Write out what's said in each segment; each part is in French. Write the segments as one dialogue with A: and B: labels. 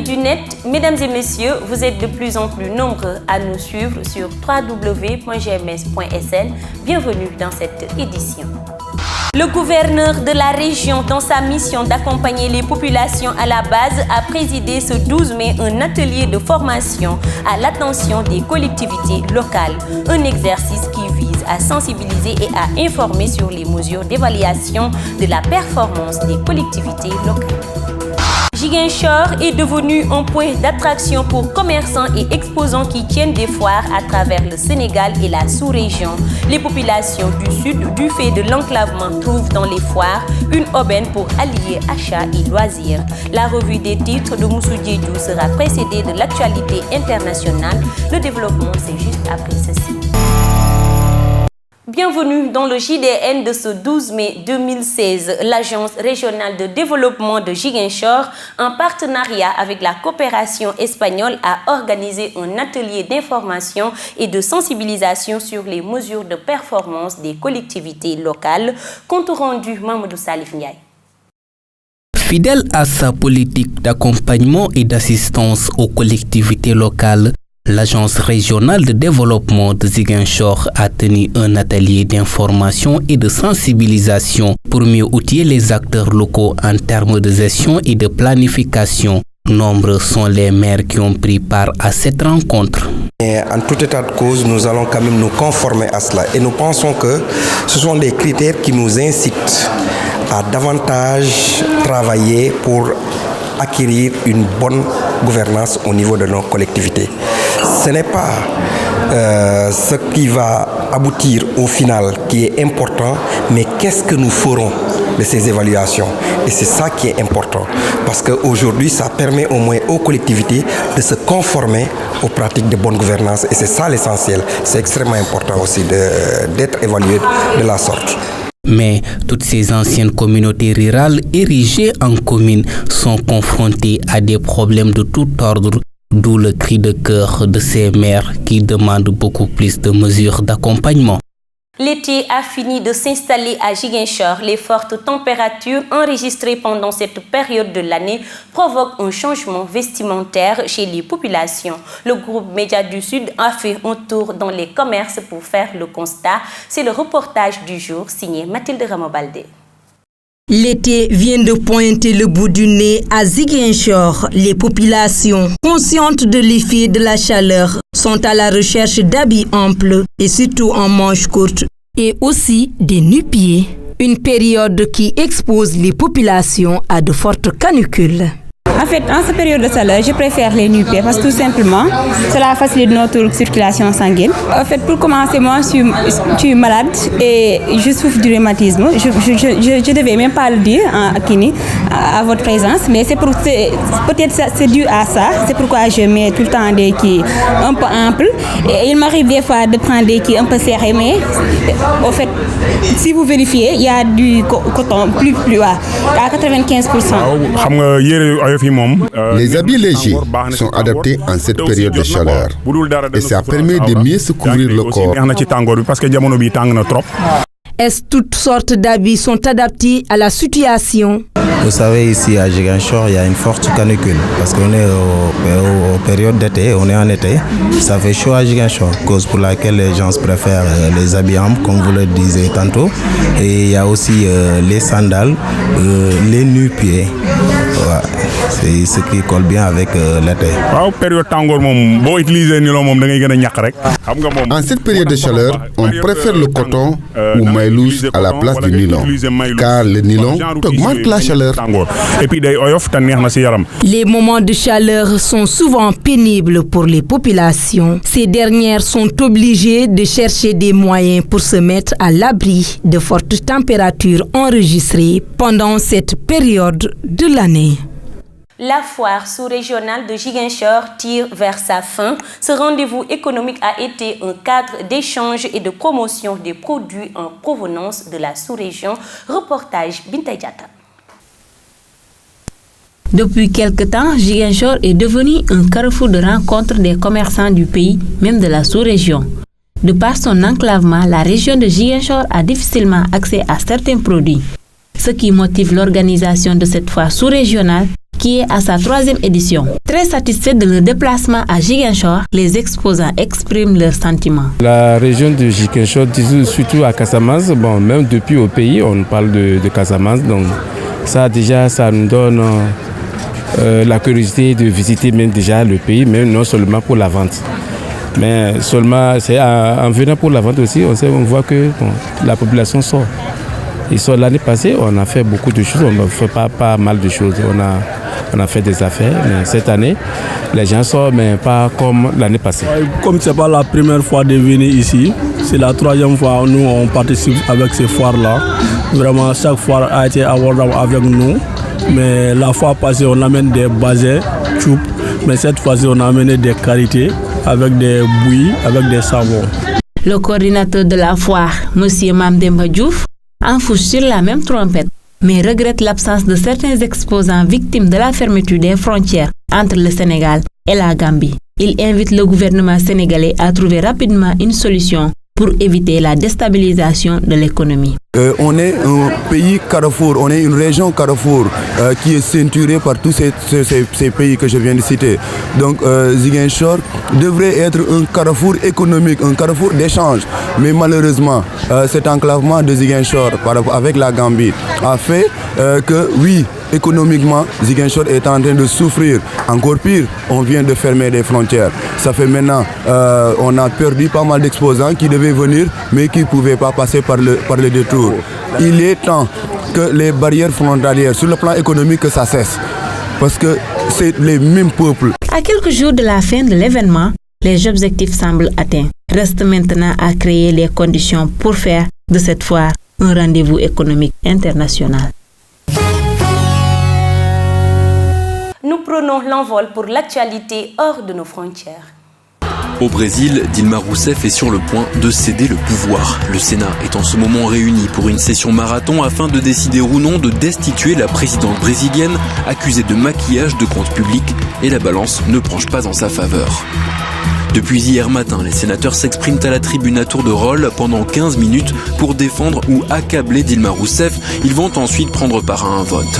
A: du net, mesdames et messieurs, vous êtes de plus en plus nombreux à nous suivre sur www.gms.sn. Bienvenue dans cette édition. Le gouverneur de la région, dans sa mission d'accompagner les populations à la base, a présidé ce 12 mai un atelier de formation à l'attention des collectivités locales. Un exercice qui vise à sensibiliser et à informer sur les mesures d'évaluation de la performance des collectivités locales. Ziguinchor est devenu un point d'attraction pour commerçants et exposants qui tiennent des foires à travers le Sénégal et la sous-région. Les populations du sud, du fait de l'enclavement, trouvent dans les foires une aubaine pour allier achats et loisirs. La revue des titres de Moussou Diédhiou sera précédée de l'actualité internationale. Le développement, c'est juste après ceci. Bienvenue dans le JDN de ce 12 mai 2016. L'Agence régionale de développement de Ziguinchor, en partenariat avec la coopération espagnole, a organisé un atelier d'information et de sensibilisation sur les mesures de performance des collectivités locales. Compte rendu Mamadou Salif Ndiaye.
B: Fidèle à sa politique d'accompagnement et d'assistance aux collectivités locales, l'Agence régionale de développement de Ziguinchor a tenu un atelier d'information et de sensibilisation pour mieux outiller les acteurs locaux en termes de gestion et de planification. Nombreux sont les maires qui ont pris part à cette rencontre.
C: Et en tout état de cause, nous allons quand même nous conformer à cela. Et nous pensons que ce sont des critères qui nous incitent à davantage travailler pour acquérir une bonne gouvernance au niveau de nos collectivités. Ce n'est pas ce qui va aboutir au final qui est important, mais qu'est-ce que nous ferons de ces évaluations? Et c'est ça qui est important, parce qu'aujourd'hui, ça permet au moins aux collectivités de se conformer aux pratiques de bonne gouvernance, et c'est ça l'essentiel. C'est extrêmement important aussi d'être évalué de la sorte.
B: Mais toutes ces anciennes communautés rurales érigées en communes sont confrontées à des problèmes de tout ordre, d'où le cri de cœur de ces maires qui demandent beaucoup plus de mesures d'accompagnement.
A: L'été a fini de s'installer à Ziguinchor. Les fortes températures enregistrées pendant cette période de l'année provoquent un changement vestimentaire chez les populations. Le groupe Média du Sud a fait un tour dans les commerces pour faire le constat. C'est le reportage du jour signé Mathilde Ramobaldé.
D: L'été vient de pointer le bout du nez à Ziguinchor. Les populations, conscientes de l'effet de la chaleur, sont à la recherche d'habits amples et surtout en manches courtes et aussi des nu-pieds. Une période qui expose les populations à de fortes canicules.
E: En fait, en cette période de chaleur, je préfère les nu-pieds parce que tout simplement, cela facilite notre circulation sanguine. En fait, pour commencer, moi, je suis malade et je souffre du rhumatisme. Je ne devais même pas le dire à votre présence, mais peut-être c'est dû à ça. C'est pourquoi je mets tout le temps des quilles un peu amples. Et il m'arrive des fois de prendre des quilles un peu serrées, mais en fait, si vous vérifiez, il y a du coton plus bas, à 95%.
F: Les habits légers sont adaptés en cette période de chaleur et ça permet de mieux se couvrir le corps.
D: Est-ce toutes sortes d'habits sont adaptés à la situation?
G: Vous savez, ici à Ziguinchor, il y a une forte canicule parce qu'on est aux périodes d'été, on est en été. Ça fait chaud à Ziguinchor, cause pour laquelle les gens préfèrent les habits amples, comme vous le disiez tantôt. Et il y a aussi les sandales, les nu-pieds. Ouais, c'est ce qui colle bien avec l'été.
F: En cette période de chaleur, on préfère le coton ou maïlouse à la place du nylon, car le nylon augmente la chaleur.
D: Les moments de chaleur sont souvent pénibles pour les populations. Ces dernières sont obligées de chercher des moyens pour se mettre à l'abri de fortes températures enregistrées pendant cette période de l'année.
A: La foire sous-régionale de Ziguinchor tire vers sa fin. Ce rendez-vous économique a été un cadre d'échange et de promotion des produits en provenance de la sous-région. Reportage Binta Diatta.
H: Depuis quelque temps, Ziguinchor est devenu un carrefour de rencontre des commerçants du pays, même de la sous-région. De par son enclavement, la région de Ziguinchor a difficilement accès à certains produits. Ce qui motive l'organisation de cette foire sous-régionale qui est à sa 3e édition. Très satisfaits de leur déplacement à Ziguinchor, les exposants expriment leurs sentiments.
I: La région de Ziguinchor, surtout à Casamance, bon, même depuis au pays, on parle de Casamance, donc ça déjà, ça nous donne la curiosité de visiter même déjà le pays, même non seulement pour la vente. Mais seulement, c'est en venant pour la vente aussi, on voit que la population sort. Et sur l'année passée, on a fait beaucoup de choses, on a fait pas mal de choses. On a fait des affaires, mais cette année, les gens sortent, mais pas comme l'année passée.
J: Comme ce n'est pas la première fois de venir ici, c'est la 3e fois que nous on participe avec ces foires-là. Vraiment, chaque foire a été abordable avec nous. Mais la fois passée, on amène des basins, tubes, mais cette fois-ci, on a amené des qualités avec des bouillies, avec des savons.
H: Le coordinateur de la foire, M. Mamdemba Diouf, enfourche sur la même trompette, mais regrette l'absence de certains exposants victimes de la fermeture des frontières entre le Sénégal et la Gambie. Il invite le gouvernement sénégalais à trouver rapidement une solution pour éviter la déstabilisation de l'économie.
K: On est un pays carrefour, on est une région carrefour qui est ceinturée par tous ces pays que je viens de citer. Donc Ziguinchor devrait être un carrefour économique, un carrefour d'échange. Mais malheureusement, cet enclavement de Ziguinchor avec la Gambie a fait que oui, économiquement, Ziguinchor est en train de souffrir. Encore pire, on vient de fermer les frontières. Ça fait maintenant, on a perdu pas mal d'exposants qui devaient venir, mais qui ne pouvaient pas passer par le détour. Il est temps que les barrières frontalières, sur le plan économique, que ça cesse. Parce que c'est les mêmes peuples.
H: À quelques jours de la fin de l'événement, les objectifs semblent atteints. Reste maintenant à créer les conditions pour faire de cette foire un rendez-vous économique international.
A: Nous prenons l'envol pour l'actualité hors de nos frontières.
L: Au Brésil, Dilma Rousseff est sur le point de céder le pouvoir. Le Sénat est en ce moment réuni pour une session marathon afin de décider ou non de destituer la présidente brésilienne accusée de maquillage de comptes publics, et la balance ne penche pas en sa faveur. Depuis hier matin, les sénateurs s'expriment à la tribune à tour de rôle pendant 15 minutes pour défendre ou accabler Dilma Rousseff. Ils vont ensuite prendre part à un vote.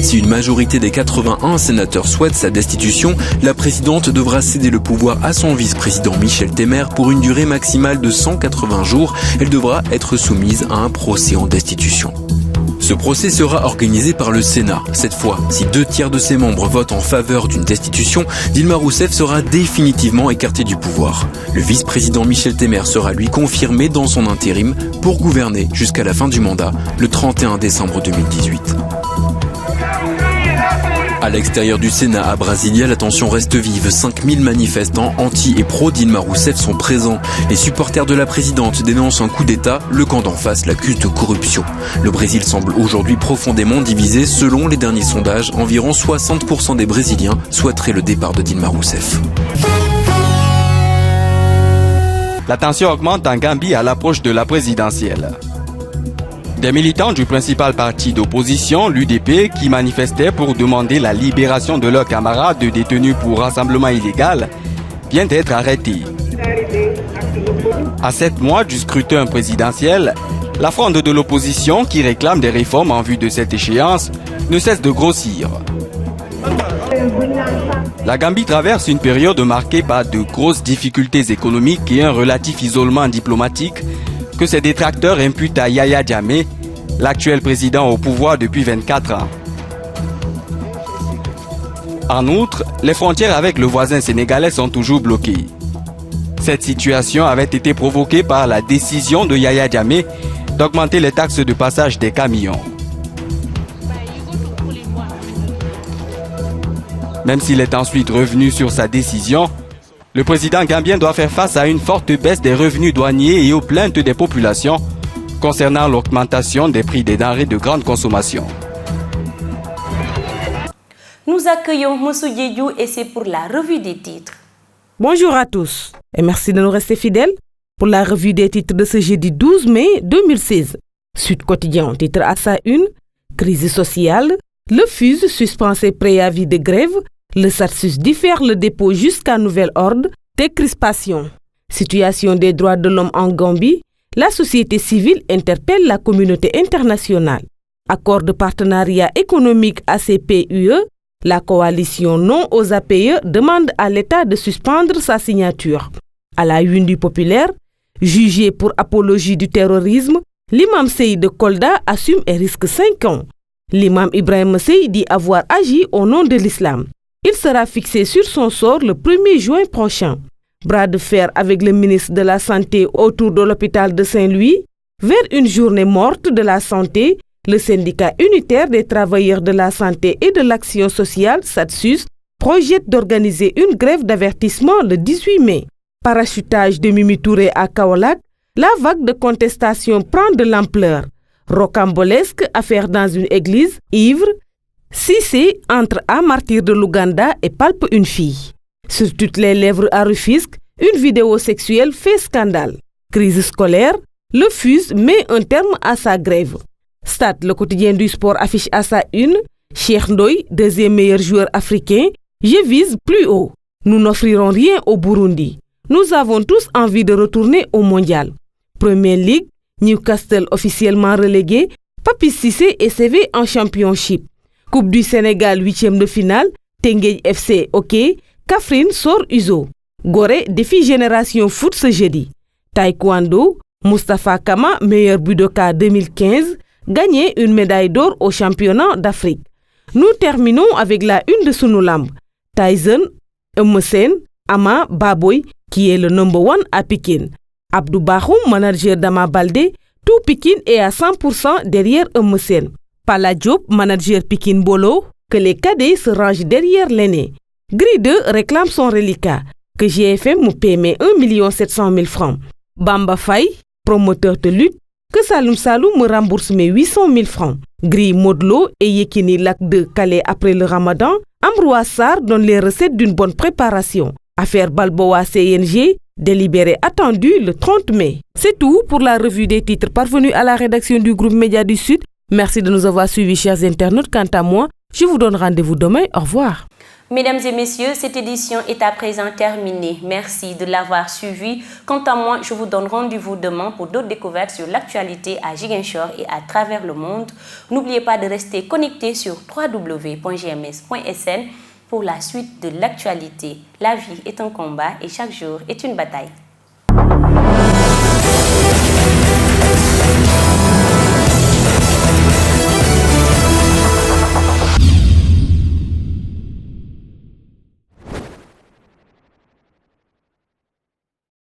L: Si une majorité des 81 sénateurs souhaite sa destitution, la présidente devra céder le pouvoir à son vice-président Michel Temer pour une durée maximale de 180 jours. Elle devra être soumise à un procès en destitution. Ce procès sera organisé par le Sénat. Cette fois, si 2/3 de ses membres votent en faveur d'une destitution, Dilma Rousseff sera définitivement écartée du pouvoir. Le vice-président Michel Temer sera lui confirmé dans son intérim pour gouverner jusqu'à la fin du mandat, le 31 décembre 2018. À l'extérieur du Sénat à Brasilia, la tension reste vive. 5000 manifestants anti et pro Dilma Rousseff sont présents. Les supporters de la présidente dénoncent un coup d'État. Le camp d'en face l'accuse de corruption. Le Brésil semble aujourd'hui profondément divisé. Selon les derniers sondages, environ 60% des Brésiliens souhaiteraient le départ de Dilma Rousseff.
M: La tension augmente en Gambie à l'approche de la présidentielle. Des militants du principal parti d'opposition, l'UDP, qui manifestaient pour demander la libération de leurs camarades détenus pour rassemblement illégal, viennent d'être arrêtés. À 7 mois du scrutin présidentiel, la fronde de l'opposition, qui réclame des réformes en vue de cette échéance, ne cesse de grossir. La Gambie traverse une période marquée par de grosses difficultés économiques et un relatif isolement diplomatique que ses détracteurs imputent à Yaya Jammeh, l'actuel président au pouvoir depuis 24 ans. En outre, les frontières avec le voisin sénégalais sont toujours bloquées. Cette situation avait été provoquée par la décision de Yaya Jammeh d'augmenter les taxes de passage des camions. Même s'il est ensuite revenu sur sa décision, le président gambien doit faire face à une forte baisse des revenus douaniers et aux plaintes des populations concernant l'augmentation des prix des denrées de grande consommation.
A: Nous accueillons Moussou Diédiou et c'est pour la revue des titres.
N: Bonjour à tous et merci de nous rester fidèles pour la revue des titres de ce jeudi 12 mai 2016. Sud Quotidien titre à sa une, crise sociale, le FUS suspend ses préavis de grève, le SATSUS diffère le dépôt jusqu'à nouvel ordre, décrispation. Situation des droits de l'homme en Gambie, la société civile interpelle la communauté internationale. Accord de partenariat économique ACP-UE, La coalition Non aux APE demande à l'État de suspendre sa signature. À la une du Populaire, jugé pour apologie du terrorisme, l'imam Sey de Kolda assume et risque 5 ans. L'imam Ibrahim Sey dit avoir agi au nom de l'islam. Il sera fixé sur son sort le 1er juin prochain. Bras de fer avec le ministre de la Santé autour de l'hôpital de Saint-Louis. Vers une journée morte de la santé, le syndicat unitaire des travailleurs de la santé et de l'action sociale, SATSUS, projette d'organiser une grève d'avertissement le 18 mai. Parachutage de Mimi Touré à Kaolack, la vague de contestation prend de l'ampleur. Rocambolesque affaire dans une église, ivre, Cissé entre à martyr de l'Ouganda et palpe une fille. Sur toutes les lèvres à Rufisque, une vidéo sexuelle fait scandale. Crise scolaire, le FUS met un terme à sa grève. Stade, le quotidien du sport, affiche à sa une, Cheikh Ndoye, deuxième meilleur joueur africain, je vise plus haut. Nous n'offrirons rien au Burundi. Nous avons tous envie de retourner au mondial. Première Ligue, Newcastle officiellement relégué, Papis Cissé est CV en championship. Coupe du Sénégal, 8e de finale, Teungueth FC, OK, Kaffrine sort Uzo. Gorée défie Génération Foot ce jeudi. Taekwondo, Moustapha Kama, meilleur budoka 2015, gagné une médaille d'or au championnat d'Afrique. Nous terminons avec la une de Sunulamb. Tyson, Eumeu Sène, Ama Baboy, qui est le number 1 à Pékin. Abdou Bakhoum, manager d'Ama Baldé, tout Pékin est à 100% derrière Eumeu Sène. Pala Diop, manager Pékin Bolo, que les cadets se rangent derrière l'aîné. Gris 2 réclame son reliquat, que GFM me paie 1 700 000 francs. Bamba Faye, promoteur de lutte, que Saloum Saloum me rembourse mes 800 000 francs. Gris Modlo et Yekini Lac 2 calé après le Ramadan, Ambroise Sarr donne les recettes d'une bonne préparation. Affaire Balboa CNG, délibéré attendu le 30 mai. C'est tout pour la revue des titres parvenue à la rédaction du groupe Média du Sud. Merci de nous avoir suivis, chers internautes. Quant à moi, je vous donne rendez-vous demain. Au revoir.
A: Mesdames et messieurs, cette édition est à présent terminée. Merci de l'avoir suivi. Quant à moi, je vous donne rendez-vous demain pour d'autres découvertes sur l'actualité à Ziguinchor et à travers le monde. N'oubliez pas de rester connecté sur www.gms.sn pour la suite de l'actualité. La vie est un combat et chaque jour est une bataille.